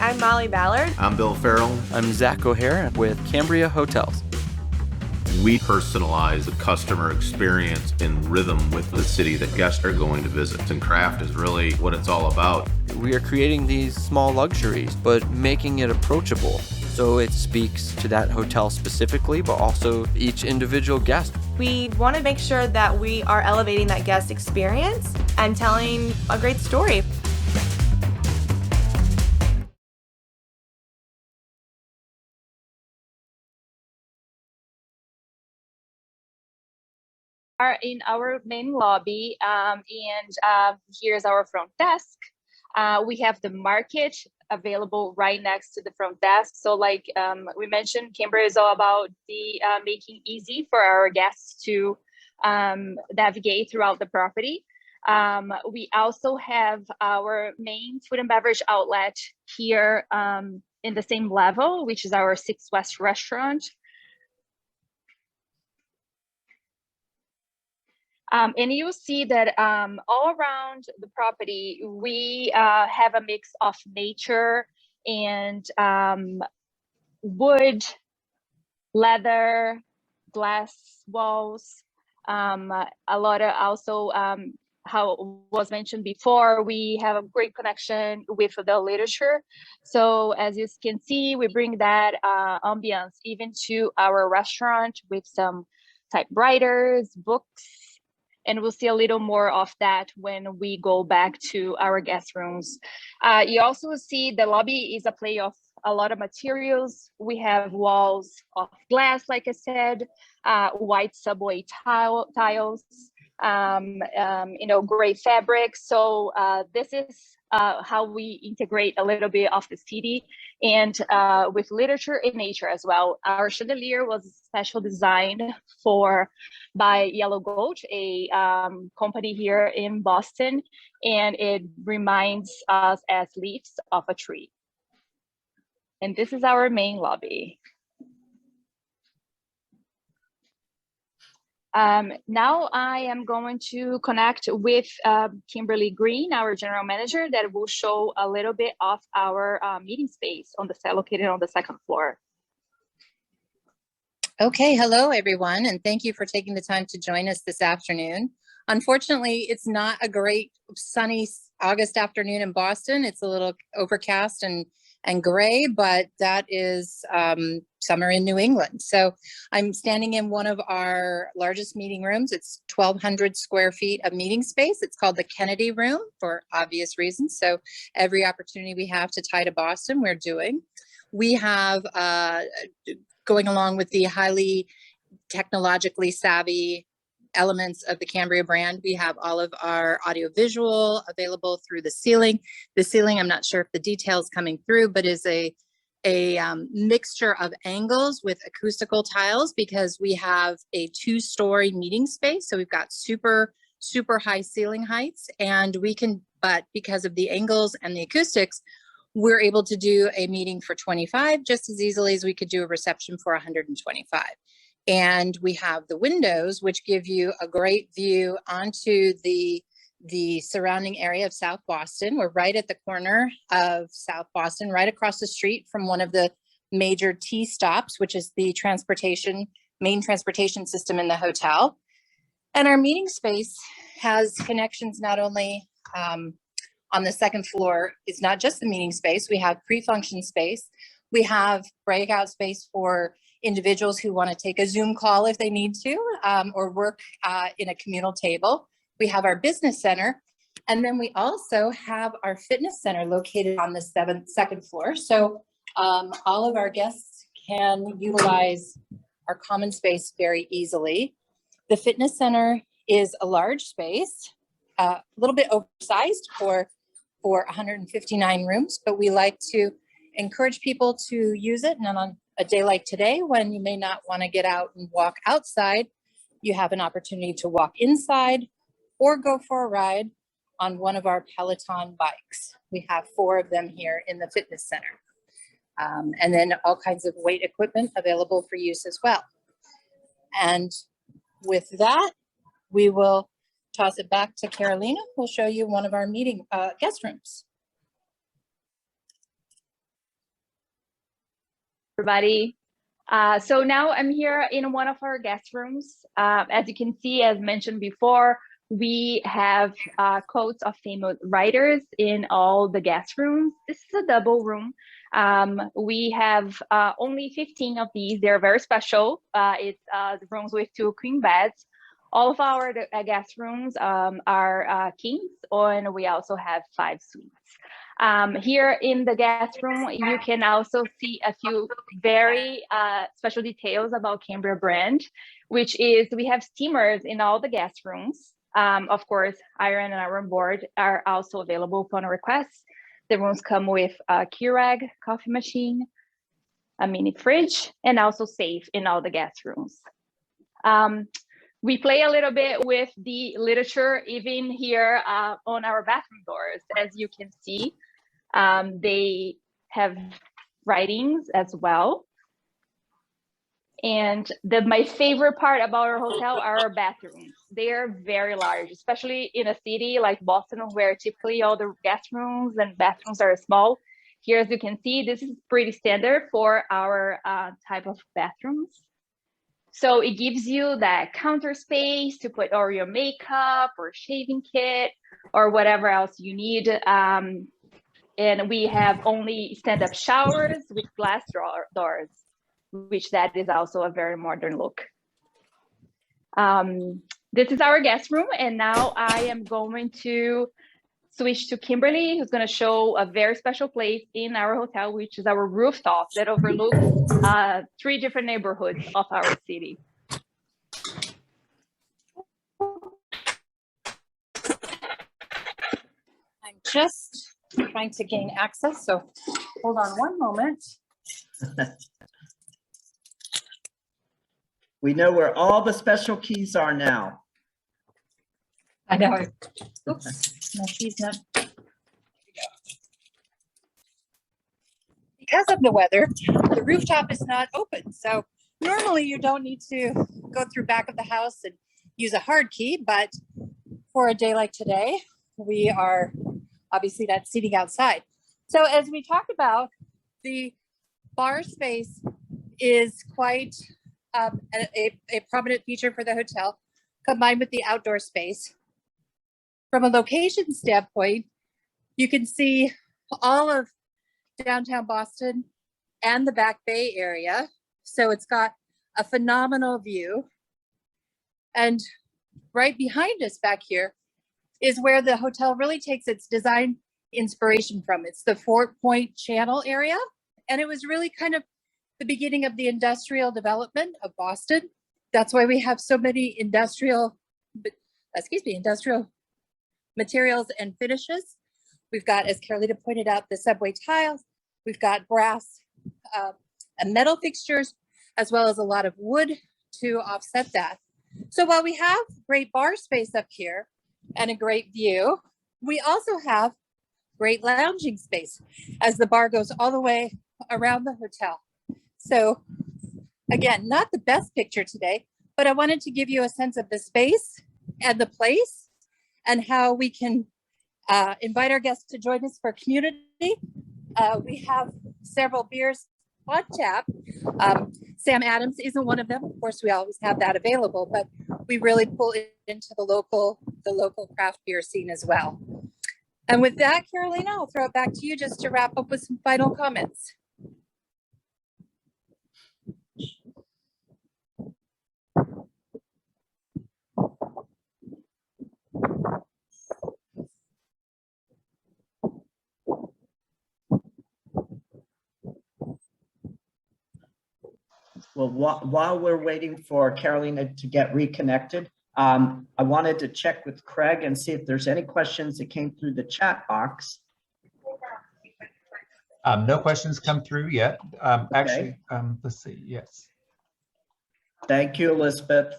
I'm Molly Ballard. I'm Bill Farrell. I'm Zach O'Hare with Cambria Hotels. We personalize the customer experience in rhythm with the city that guests are going to visit. And craft is really what it's all about. We are creating these small luxuries, but making it approachable. So it speaks to that hotel specifically, but also each individual guest. We want to make sure that we are elevating that guest experience and telling a great story. Are in our main lobby, and here's our front desk. We have the market available right next to the front desk. So like we mentioned, Cambria is all about the making easy for our guests to navigate throughout the property. We also have our main food and beverage outlet here in the same level, which is our 6 West restaurant. And you'll see that all around the property, we have a mix of nature and wood, leather, glass walls. A lot of also, how was mentioned before, we have a great connection with the literature. So as you can see, we bring that ambiance even to our restaurant with some typewriters, books. And we'll see a little more of that when we go back to our guest rooms. You also see the lobby is a play of a lot of materials. We have walls of glass, like I said, white subway tiles, gray fabric. So this is how we integrate a little bit of the city and with literature and nature as well. Our chandelier was special designed by Yellow Gold, a company here in Boston, and it reminds us as leaves of a tree. And this is our main lobby. Now I am going to connect with Kimberly Green, our general manager, that will show a little bit of our meeting space located on the second floor. Okay, hello everyone, and thank you for taking the time to join us this afternoon. Unfortunately, it's not a great sunny August afternoon in Boston. It's a little overcast and gray, but that is summer in New England. So I'm standing in one of our largest meeting rooms. It's 1,200 square feet of meeting space. It's called the Kennedy Room for obvious reasons. So every opportunity we have to tie to Boston, we're doing. We have, going along with the highly technologically savvy elements of the Cambria brand, we have all of our audiovisual available through the ceiling. The ceiling, I'm not sure if the details coming through, but is a mixture of angles with acoustical tiles, because we have a 2-story meeting space. So we've got super high ceiling heights, and but because of the angles and the acoustics, we're able to do a meeting for 25 just as easily as we could do a reception for 125. And we have the windows, which give you a great view onto the surrounding area of South Boston. We're right at the corner of South Boston, right across the street from one of the major T stops, which is the main transportation system in the hotel. And our meeting space has connections not only on the second floor. It's not just the meeting space. We have pre-function space. We have breakout space for individuals who want to take a Zoom call if they need to, or work in a communal table. We have our business center, and then we also have our fitness center located on the second floor. So all of our guests can utilize our common space very easily. The fitness center is a large space, a little bit oversized for 159 rooms, but we like to encourage people to use it. And on a day like today, when you may not want to get out and walk outside, you have an opportunity to walk inside or go for a ride on one of our Peloton bikes. We have 4 of them here in the fitness center. And then all kinds of weight equipment available for use as well. And with that, we will toss it back to Carolina, who'll show you one of our meeting guest rooms. everybody. So now I'm here in one of our guest rooms. As you can see, as mentioned before, we have quotes of famous writers in all the guest rooms. This is a double room. We have only 15 of these. They're very special. It's the rooms with 2 queen beds. All of our guest rooms are kings, and we also have 5 suites. Here in the guest room, you can also see a few very special details about Cambria brand, which is we have steamers in all the guest rooms. Of course, iron and iron board are also available upon request. The rooms come with a Keurig coffee machine, a mini fridge, and also safe in all the guest rooms. We play a little bit with the literature, even here on our bathroom doors. As you can see, they have writings as well. And my favorite part about our hotel are our bathrooms. They are very large, especially in a city like Boston, where typically all the guest rooms and bathrooms are small. Here, as you can see, this is pretty standard for our type of bathrooms. So it gives you that counter space to put all your makeup or shaving kit or whatever else you need. And we have only stand-up showers with glass doors, which that is also a very modern look. This is our guest room, and now I am going to switch to Kimberly, who's going to show a very special place in our hotel, which is our rooftop that overlooks 3 different neighborhoods of our city. I'm just trying to gain access, so hold on one moment. We know where all the special keys are now. I know. Oops, no, she's not. There we go. Because of the weather, the rooftop is not open. So normally you don't need to go through back of the house and use a hard key, but for a day like today, we are obviously not seating outside. So as we talked about, the bar space is quite a prominent feature for the hotel, combined with the outdoor space. From a location standpoint, you can see all of downtown Boston and the Back Bay area. So it's got a phenomenal view. And right behind us back here is where the hotel really takes its design inspiration from. It's the Fort Point Channel area. And it was really kind of the beginning of the industrial development of Boston. That's why we have so many industrial materials and finishes. We've got, as Carolina pointed out, the subway tiles. We've got brass and metal fixtures, as well as a lot of wood to offset that. So while we have great bar space up here and a great view, we also have great lounging space as the bar goes all the way around the hotel. So again, not the best picture today, but I wanted to give you a sense of the space and the place and how we can invite our guests to join us for community. We have several beers on tap. Sam Adams isn't one of them. Of course, we always have that available, but we really pull it into the local craft beer scene as well. And with that, Carolina, I'll throw it back to you just to wrap up with some final comments. Well, while we're waiting for Carolina to get reconnected, I wanted to check with Craig and see if there's any questions that came through the chat box. No questions come through yet. Actually, let's see. Yes. Thank you, Elizabeth.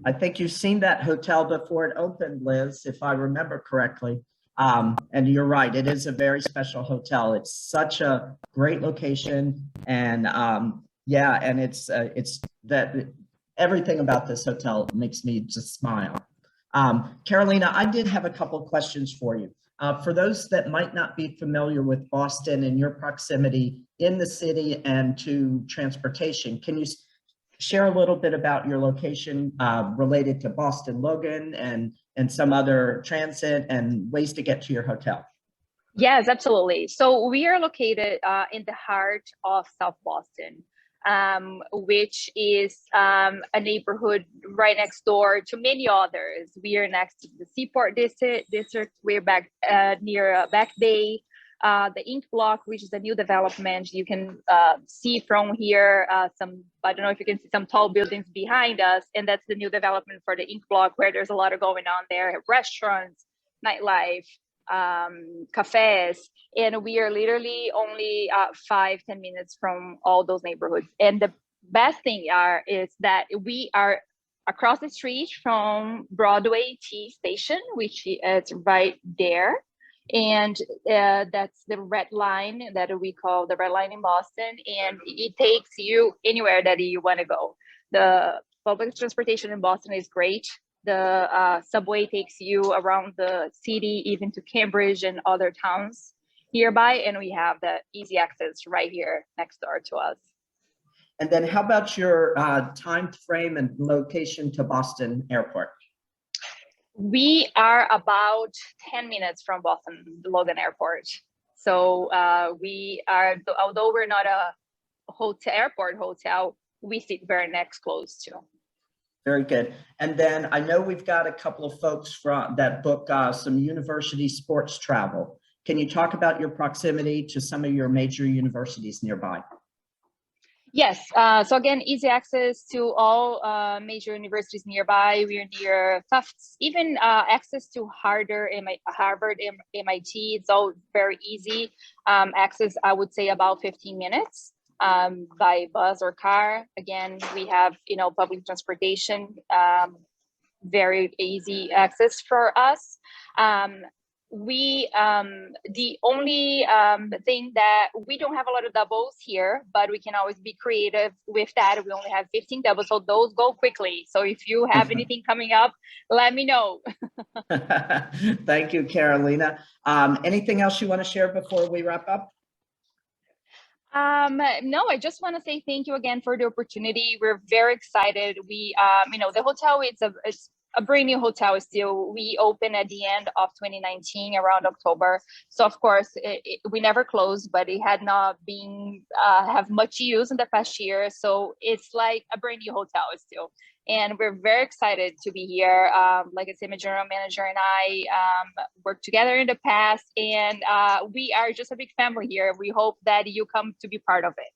I think you've seen that hotel before it opened, Liz, if I remember correctly. And you're right, it is a very special hotel. It's such a great location, and yeah, and it's that everything about this hotel makes me just smile. Carolina, I did have a couple of questions for you. For those that might not be familiar with Boston and your proximity in the city and to transportation, can you share a little bit about your location related to Boston Logan and some other transit and ways to get to your hotel? Yes, absolutely. So we are located in the heart of South Boston, which is a neighborhood right next door to many others. We are next to the Seaport district. We're back near Back Bay, the Ink Block, which is a new development. You can see from here I don't know if you can see some tall buildings behind us, and that's the new development for the Ink Block, where there's a lot of going on there, restaurants, nightlife, cafes, and we are literally only 5-10 minutes from all those neighborhoods. And the best thing is that we are across the street from Broadway T station, which is right there, and that's the red line that we call the red line in Boston, and it takes you anywhere that you want to go. The public transportation in Boston is great. The subway takes you around the city, even to Cambridge and other towns nearby, and we have the easy access right here next door to us. And then how about your time frame and location to Boston Airport? We are about 10 minutes from Boston Logan Airport. So we are, although we're not a airport hotel, we sit very next close to. Very good. And then I know we've got a couple of folks that book some university sports travel. Can you talk about your proximity to some of your major universities nearby? Yes. So again, easy access to all major universities nearby. We're near Tufts, even access to Harvard, MIT. It's all very easy. Access, I would say, about 15 minutes. By bus or car. Again, we have, public transportation, very easy access for us. The only thing that we don't have a lot of doubles here, but we can always be creative with that. We only have 15 doubles, so those go quickly. So if you have anything coming up, let me know. Thank you, Carolina. Anything else you want to share before we wrap up? No, I just want to say thank you again for the opportunity. We're very excited. We, the hotel, it's a brand new hotel still. We opened at the end of 2019, around October. So of course, we never closed, but it had not been, have much use in the past year. So it's like a brand new hotel still. And we're very excited to be here. Like I said, my general manager and I worked together in the past, and we are just a big family here. We hope that you come to be part of it.